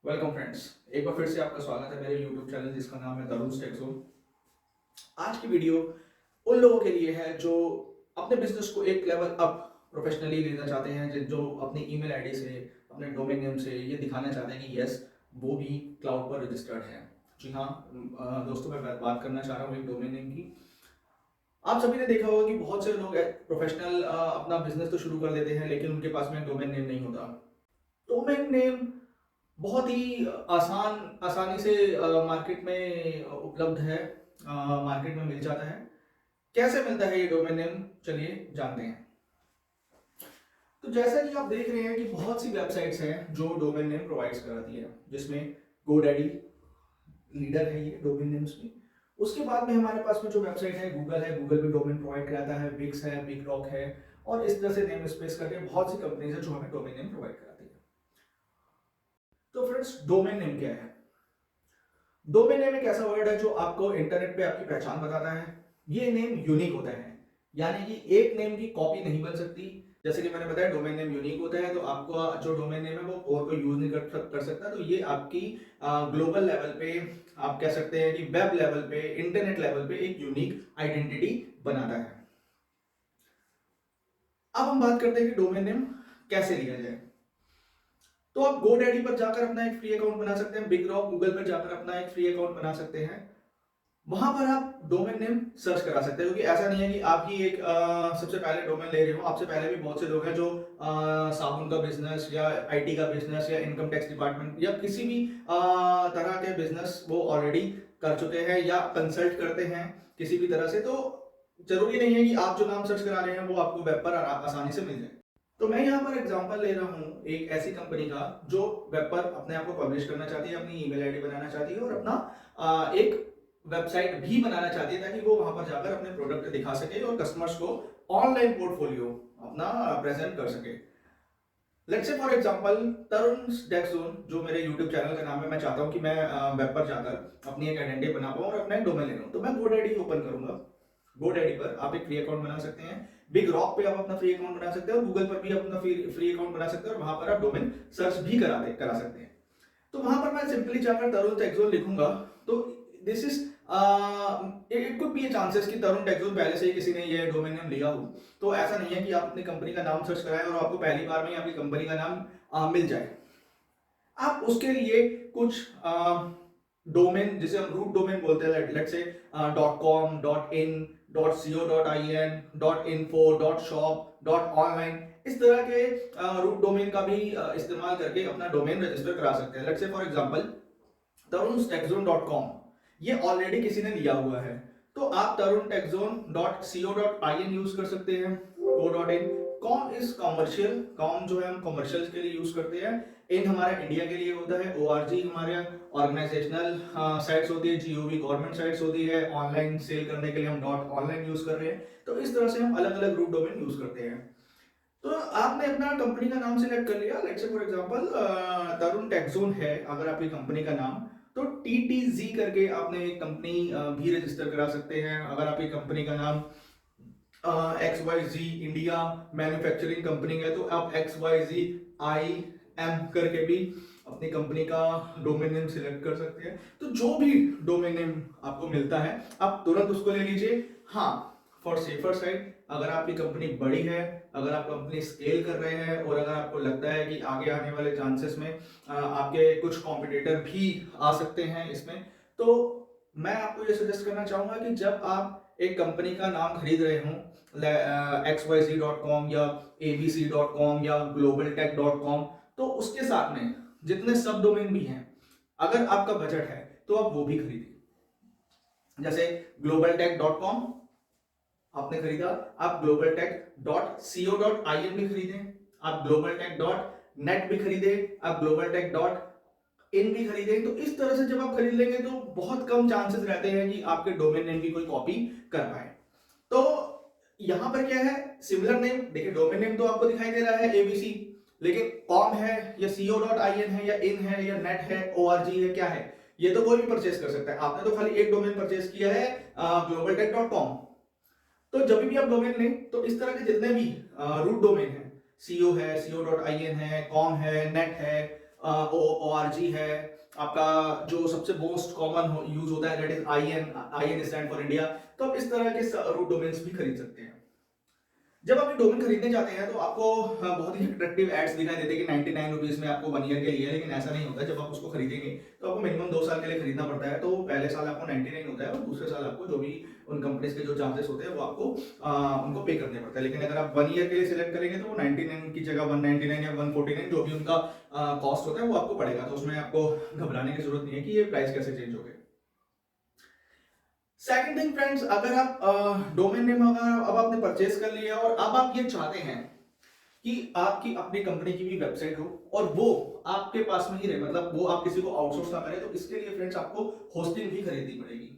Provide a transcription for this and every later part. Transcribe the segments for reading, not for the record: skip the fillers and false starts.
Welcome friends, एक बार फिर से आपका स्वागत है मेरे यूट्यूब चैनल जिसका नाम है तरुण टेक जोन। आज की वीडियो उन लोगों के लिए है जो अपने बिजनेस को एक लेवल अप प्रोफेशनली लेना चाहते हैं, जो अपनी ईमेल आईडी से, अपने डोमेन नेम से ये दिखाना चाहते हैं कि यस, वो भी क्लाउड पर रजिस्टर्ड है। जी हाँ दोस्तों, मैं बात करना चाह रहा हूँ एक डोमेन नेम की। आप सभी ने देखा होगा कि बहुत से लोग प्रोफेशनल अपना बिजनेस तो शुरू कर देते हैं, लेकिन उनके पास में डोमेन नेम नहीं होता। डोमेन नेम बहुत ही आसानी से मार्केट में उपलब्ध है, मार्केट में मिल जाता है। कैसे मिलता है ये डोमेन नेम, चलिए जानते हैं। तो जैसा कि आप देख रहे हैं कि बहुत सी वेबसाइट्स हैं जो डोमेन नेम प्रोवाइड्स कराती है, जिसमें गोडैडी लीडर है ये डोमेन नेम्स में। उसके बाद में हमारे पास में जो वेबसाइट है गूगल भी डोमेन प्रोवाइड कराता है, विक्स है, बिग रॉक है, और इस तरह से नेम स्पेस करके बहुत सी कंपनीज है जो हमें डोमेन नेम प्रोवाइड कराती है। तो फ्रेंड्स, डोमेन नेम क्या है? डोमेन नेम एक ऐसा वर्ड है जो आपको इंटरनेट पे आपकी पहचान बताता है। ये नेम यूनिक होता है, यानी कि एक नेम की कॉपी नहीं बन सकती। जैसे कि मैंने बताया डोमेन नेम यूनिक होता है, तो आपको जो डोमेन नेम है वो और कोई यूज नहीं कर सकता। तो ये आपकी ग्लोबल लेवल पे, आप कह सकते हैं कि वेब लेवल पे, इंटरनेट लेवल पे एक यूनिक आइडेंटिटी बनाता है। अब हम बात करते हैं कि डोमेन नेम कैसे लिया जाए। तो आप गोडैडी पर जाकर अपना एक फ्री अकाउंट बना सकते हैं, बिग रॉक गूगल पर जाकर अपना एक फ्री अकाउंट बना सकते हैं। वहां पर आप डोमेन नेम सर्च करा सकते हैं, क्योंकि ऐसा नहीं है कि आप ही एक सबसे पहले डोमेन ले रहे हो। आपसे पहले भी बहुत से लोग हैं जो साबुन का बिजनेस या आईटी का बिजनेस या इनकम टैक्स डिपार्टमेंट या किसी भी तरह के बिजनेस वो ऑलरेडी कर चुके हैं या कंसल्ट करते हैं किसी भी तरह से। तो जरूरी नहीं है कि आप जो नाम सर्च करा रहे हैं वो आपको वेब पर आसानी से मिल जाए। तो मैं यहाँ पर एग्जांपल ले रहा हूँ एक ऐसी कंपनी का जो वेब पर अपने आप को पब्लिश करना चाहती है, अपनी ईमेल आईडी बनाना चाहती है और अपना एक वेबसाइट भी बनाना चाहती है, ताकि वो वहां पर जाकर अपने प्रोडक्ट दिखा सके और कस्टमर्स को ऑनलाइन पोर्टफोलियो अपना प्रेजेंट कर सके। Let's say for example Tarun take zone जो मेरे यूट्यूब चैनल का नाम है, मैं चाहता हूं कि मैं वेब पर जाकर अपनी एक आइडेंटिटी बना पाऊं और अपना एक डोमेन ले लूं। तो मैं गोडैडी ओपन करूंगा। गोडैडी पर आप एक फ्री अकाउंट बना सकते हैं, बिग रॉक पे आप अपना फ्री अकाउंट बना सकते हैं और गूगल पर भी अपना फ्री अकाउंट बना सकते हैं और वहां पर आप डोमेन सर्च भी करा सकते हैं। तो वहां पर मैं सिंपली जाकर तरुण टेक जोन लिखूंगा। तो this is it could be A chances कि तरुण टेक जोन पहले से ही किसी ने ये डोमेन नेम लिया हो। तो ऐसा नहीं है कि आप अपनी कंपनी का नाम सर्च कराएं और आपको पहली बार में ही आपकी कंपनी का नाम मिल जाए। आप उसके लिए कुछ डोमेन, जिसे हम रूट डोमेन बोलते हैं, let's say .com, .in, .co.in, .info, .shop, .online, इस तरह के रूट डोमेन का भी इस्तेमाल करके अपना डोमेन रजिस्टर करा सकते हैं। Let's say for example tarunstechzone.com, ये ऑलरेडी किसी ने लिया हुआ है, तो आप tarunTechZone.co.in यूज कर सकते हैं, co.in। Com is commercial, com जो है हम कॉमर्शियल के लिए यूज करते हैं। इन हमारा इंडिया के लिए होता है, ORG हमारे ऑर्गेनाइजेशनल साइट्स होती है, GOV गवर्नमेंट साइट्स होती है, ऑनलाइन सेल करने के लिए हम .online यूज कर रहे हैं। तो इस तरह से हम अलग अलग रूट डोमेन यूज करते हैं। तो आपने अपना कंपनी का नाम सिलेक्ट कर लिया, लेट्स से फॉर एग्जांपल तरुण टेकजोन है अगर आपकी कंपनी का नाम, तो TTZ करके आपने एक कंपनी भी रजिस्टर करा सकते हैं। अगर आपकी कंपनी का नाम XYZ इंडिया मैन्युफैक्चरिंग कंपनी है, तो आप XYZIM करके भी अपनी कंपनी का डोमेन नेम सिलेक्ट कर सकते हैं। तो जो भी डोमेन नेम आपको मिलता है आप तुरंत उसको ले लीजिए। हाँ, फॉर सेफर साइड, अगर आपकी कंपनी बड़ी है, अगर आप कंपनी स्केल कर रहे हैं और अगर आपको लगता है कि आगे आने वाले चांसेस में आपके कुछ कॉम्पिटिटर भी आ सकते हैं इसमें, तो मैं आपको ये सजेस्ट करना चाहूंगा कि जब आप एक कंपनी का नाम खरीद रहे हो, XYZ.com या ABC.com या globaltech.com, तो उसके साथ में जितने सब डोमेन भी हैं, अगर आपका बजट है तो आप वो भी खरीदिए। जैसे globaltech.com आपने खरीदा, आप globaltech.co.in भी खरीदें, आप globaltech.net भी खरीदें, आप globaltech.in भी खरीदें। तो इस तरह से जब आप खरीद लेंगे तो बहुत कम चांसेस रहते हैं कि आपके डोमेन नेम की कोई कॉपी कर पाए। तो यहां पर क्या है, सिमिलर नेम, देखिए डोमेन नेम तो आपको दिखाई दे रहा है ABC, लेकिन कॉम है या co.in है या इन है या नेट है, ORG है, क्या है, ये तो कोई भी परचेस कर सकता है। आपने तो खाली एक डोमेन परचेस किया है globaltech.com। तो जब भी आप डोमेन लें तो इस तरह के जितने भी रूट डोमेन है, CO है, co.in है, कॉम है, नेट है, ORG है, आपका जो सबसे मोस्ट कॉमन यूज होता है that is IN stand for India. तो आप इस तरह के रूट डोमेन्स भी खरीद सकते हैं। जब आप ये डोमेन खरीदने जाते हैं तो आपको बहुत ही अट्रैक्टिव एड्स दिखाई देते हैं कि 99 रुपीज में आपको 1 ईयर के लिए, लेकिन ऐसा नहीं होता। जब आप उसको खरीदेंगे तो आपको मिनिमम 2 साल के लिए खरीदना पड़ता है। तो पहले साल आपको 99 होता है और दूसरे साल आपको जो भी उन कंपनीज के जो चार्जेस होते हैं वो आपको उनको पे करने पड़ता है। लेकिन अगर आप 1 ईयर के लिए सिलेक्ट करेंगे तो वो 99 की जगह 199 या 149 जो भी उनका कॉस्ट होता है वो आपको पड़ेगा। तो उसमें आपको घबराने की जरूरत नहीं है कि ये प्राइस कैसे चेंज हो गए। सेकंड थिंग फ्रेंड्स, अगर आप डोमेन नेम अगर अब आपने परचेज कर लिया और अब आप ये चाहते हैं कि आपकी अपनी कंपनी की भी वेबसाइट हो और वो आपके पास में ही रहे, मतलब वो आप किसी को आउटसोर्स ना करें, तो इसके लिए फ्रेंड्स आपको होस्टिंग भी खरीदनी पड़ेगी।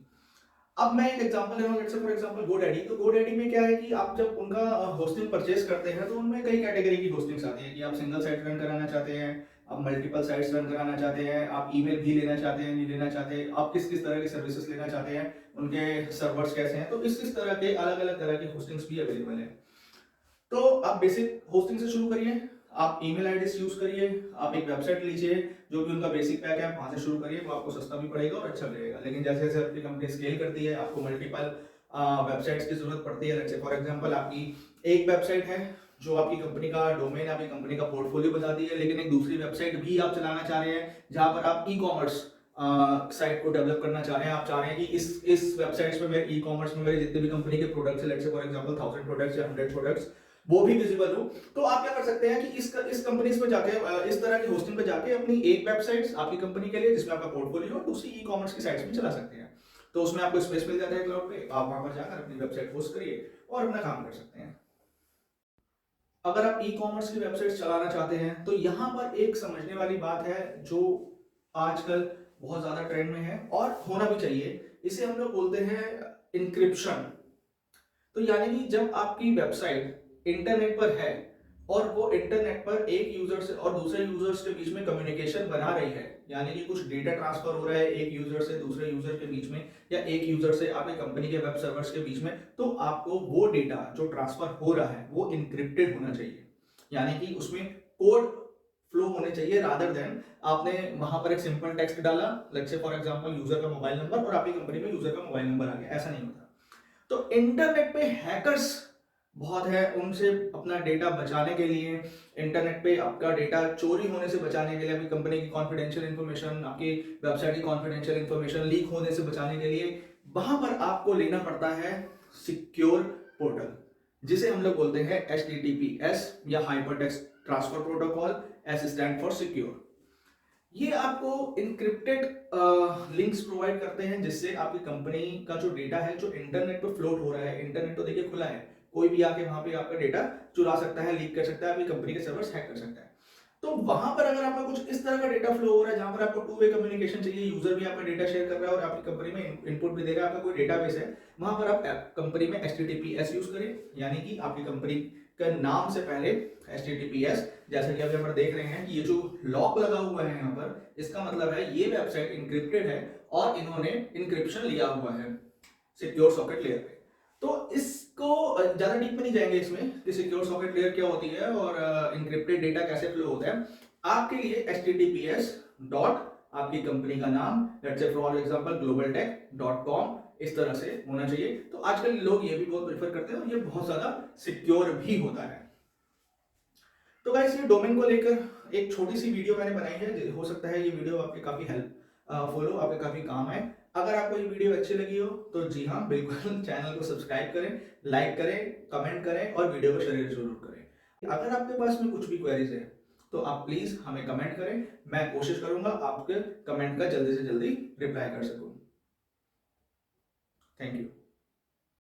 अब मैं एक एग्जांपल ले रहा हूं, let's say for example GoDaddy। तो GoDaddy में क्या है कि आप जब उनका होस्टिंग परचेज करते हैं तो उनमें कई कैटेगरी की होस्टिंग्स आती है कि आप सिंगल साइट रन कराना चाहते हैं, आप मल्टीपल साइट्स रन कराना चाहते हैं, आप ईमेल भी लेना चाहते हैं, नहीं लेना चाहते, आप किस किस तरह की सर्विसेज लेना चाहते हैं, उनके सर्वर्स कैसे हैं। तो इस तरह के अलग अलग तरह की होस्टिंग्स भी अवेलेबल है। तो आप बेसिक होस्टिंग से शुरू करिए, आप ईमेल आईडी यूज करिए, आप एक वेबसाइट लीजिए जो भी उनका बेसिक पैक है, वहां से शुरू करिए, वो आपको सस्ता भी पड़ेगा और अच्छा लगेगा। लेकिन जैसे जैसे आपकी कंपनी स्केल करती है, आपको मल्टीपल वेबसाइट्स की जरूरत पड़ती है। लेट्स से फॉर एग्जांपल आपकी एक वेबसाइट है जो आपकी कंपनी का डोमेन, आपकी कंपनी का पोर्टफोलियो बताती है, लेकिन एक दूसरी वेबसाइट भी आप चलाना चाह रहे हैं जहां पर आप ई कॉमर्स साइट को डेवलप करना चाह रहे हैं। आप चाह रहे हैं कि इस वेबसाइट्स में मेरे ई कॉमर्स में मेरे जितने भी कंपनी के प्रोडक्ट्स है, let's say for example 1000 products या 100 प्रोडक्ट्स, वो भी विजिबल हो। तो आप क्या कर सकते हैं कि इस कंपनीज पे जाके, इस तरह की होस्टिंग पे जाके अपनी एक वेबसाइट आपकी कंपनी के लिए जिसमें आपका पोर्टफोलियो और दूसरी ई कॉमर्स की साइट्स भी चला सकते हैं। तो उसमें आपको स्पेस मिल जाता है क्लाउड पे, आप वहां पर जाकर अपनी वेबसाइट होस्ट करिए और अपना काम कर सकते हैं। अगर आप ई कॉमर्स की वेबसाइट चलाना चाहते हैं तो यहाँ पर एक समझने वाली बात है जो आजकल बहुत ज्यादा ट्रेंड में है और होना भी चाहिए। इसे हम लोग बोलते हैं इंक्रिप्शन। तो यानी कि जब आपकी वेबसाइट इंटरनेट पर है और वो इंटरनेट पर एक यूजर से और दूसरे यूजर्स के बीच में कम्युनिकेशन बना रही है, यानी कि कुछ डेटा ट्रांसफर हो रहा है एक यूजर से दूसरे यूजर के बीच में या एक यूजर से आपकी कंपनी के वेब सर्वर्स के बीच में, तो आपको वो डेटा जो ट्रांसफर हो रहा है वो इंक्रिप्टेड होना चाहिए। यानी कि उसमें कोड फ्लो होने चाहिए रादर देन आपने वहां पर एक सिंपल टेक्स्ट डाला, let's say for example user का मोबाइल नंबर और आपकी कंपनी में यूजर का मोबाइल नंबर आ गया, ऐसा नहीं होता। तो इंटरनेट पे हैकर्स बहुत है, उनसे अपना डेटा बचाने के लिए, इंटरनेट पे आपका डेटा चोरी होने से बचाने के लिए, आपकी कंपनी की कॉन्फिडेंशियल इंफॉर्मेशन, आपकी वेबसाइट की कॉन्फिडेंशियल इंफॉर्मेशन लीक होने से बचाने के लिए वहां पर आपको लेना पड़ता है सिक्योर पोर्टल, जिसे हम लोग बोलते हैं HTTPS या hypertext transfer protocol. S stand for secure. ये आपको इनक्रिप्टेड लिंक्स प्रोवाइड करते हैं जिससे आपकी कंपनी का जो डेटा है जो इंटरनेट पे फ्लोट हो रहा है, इंटरनेट तो देखिए खुला है, कोई भी आके वहां पे आपका डेटा चुरा सकता है, लीक कर सकता है, आपकी कंपनी के सर्वर्स हैक कर सकता है। तो वहां पर अगर आपका कुछ इस तरह का डेटा फ्लो हो रहा है जहां पर आपको टू वे कम्युनिकेशन चाहिए, यूजर भी आपका डेटा शेयर कर रहा है और आपकी कंपनी में इनपुट भी दे रहा है, आपका कोई डेटाबेस है, वहां पर आप कंपनी में HTTPS यूज करें, यानी कि आपकी कंपनी का नाम से पहले HTTPS, जैसा कि अभी हम देख रहे हैं कि ये जो लॉक लगा हुआ है यहाँ पर, इसका मतलब है ये वेबसाइट इंक्रिप्टेड है और इन्होंने इंक्रिप्शन लिया हुआ है सिक्योर सॉकेट लेयर पे। तो इसको ज्यादा डीप में नहीं जाएंगे इसमें कि सिक्योर सॉकेट लेयर क्या होती है और इंक्रिप्टेड डेटा कैसे फ्लो होता है। आपके लिए HTTPS डॉट आपकी कंपनी का नाम, let's say for example globaltech.com, इस तरह से होना चाहिए। तो आजकल लोग ये भी बहुत प्रेफर करते हैं और ये बहुत ज्यादा सिक्योर भी होता है। तो गाइस ये डोमेन को लेकर एक छोटी सी वीडियो मैंने बनाई है, हो सकता है ये वीडियो आपके काफी हेल्पफुल हो, आपके काफी काम आए। अगर आपको ये वीडियो अच्छी लगी हो तो जी हाँ बिल्कुल चैनल को सब्सक्राइब करें, लाइक करें, कमेंट करें और वीडियो को शेयर जरूर करें। अगर आपके पास में कुछ भी क्वेरीज है तो आप प्लीज हमें कमेंट करें, मैं कोशिश करूंगा आपके कमेंट का जल्दी से जल्दी रिप्लाई कर सकूं। Thank you.